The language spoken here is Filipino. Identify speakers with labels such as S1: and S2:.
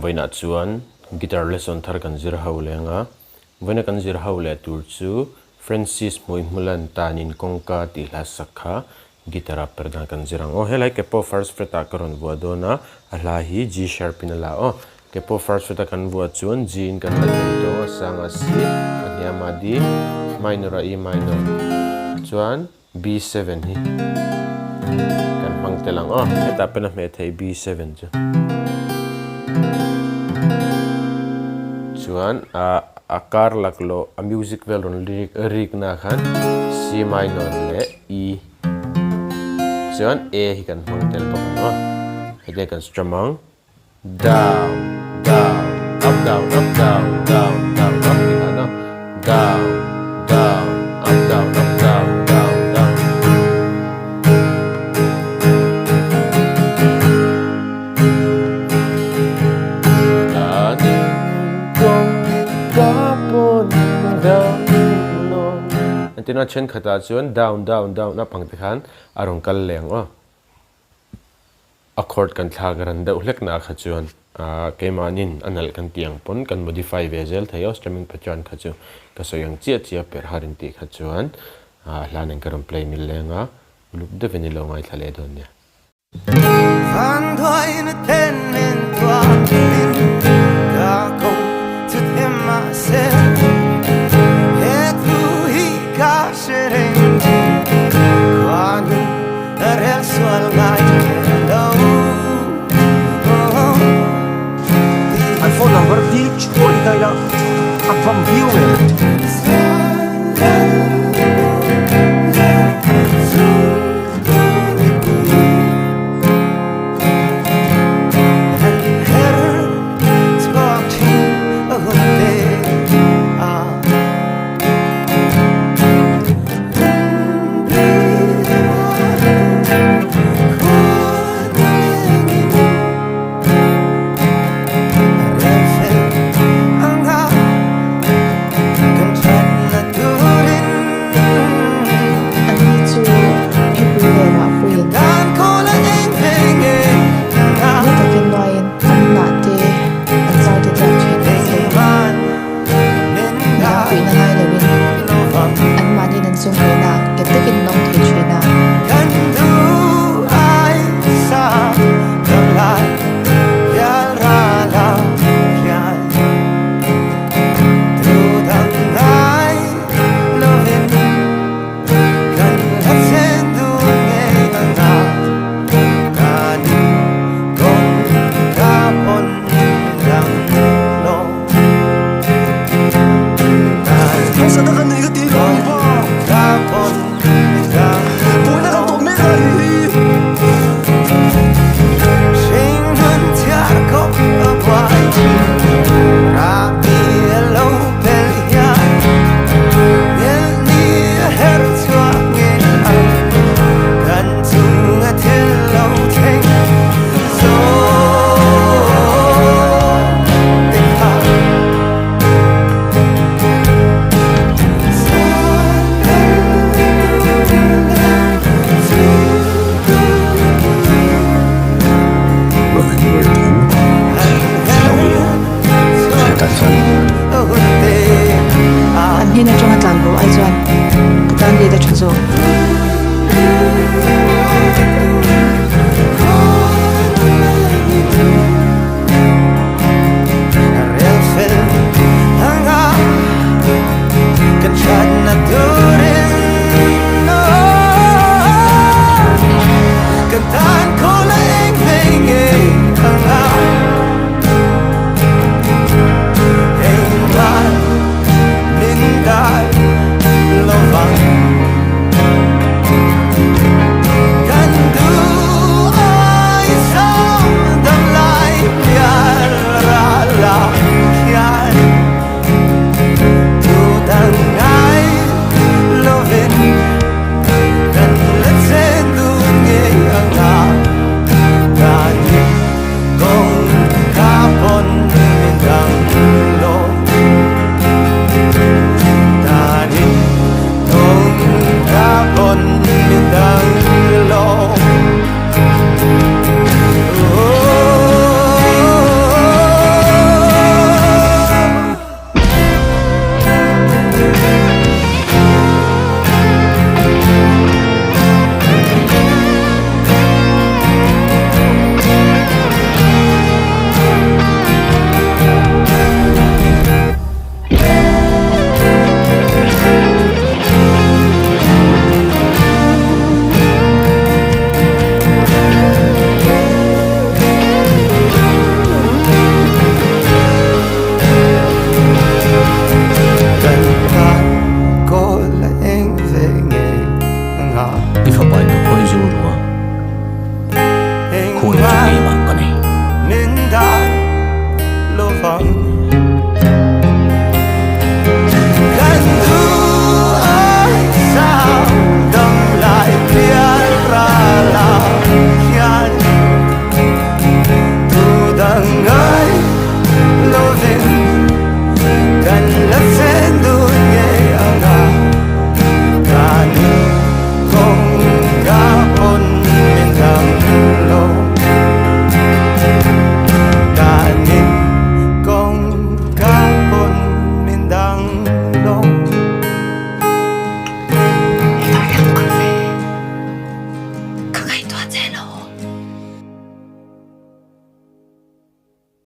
S1: voina chuan guitar lesson thar kan zir ho lenga voina kan zir ho le tur chu Francis Hmuihmul tanin Kawngka ti hla sakha guitar Perhdan kan zirang helai ke po first fret a karon bua dona a hla hi G sharp in la ke po first fret kan bua chuan G in kan la to sanga C aniama D minor a E minor chuan B7 hi kan hmangte lang eta pena me thei B7 chu chuan a kar laklo a music vel ron lyric na khan C minor le E chuan A hi kan hmangtel bawk hede kan strum down down up down up down down down up down down up down up down down down Antina chen khata chuan down down down na pangte khan arong kal leng accord kan thla garan da ulek na kha chuan kemanin anal kan tiang pon kan modify vezel thayo strumming pattern kha chu ka soyang chia Perhdan ti kha chuan hlaneng karon play mil lenga loop de venilo ngai thale don nia
S2: van doi na ten in tua in ka kong to him myself het hu hi ka shereng kwanu rel swal ngai hello
S3: phone number di choi dai la from view
S4: Hina chunga tlanbo ai chuan putan le da thuzo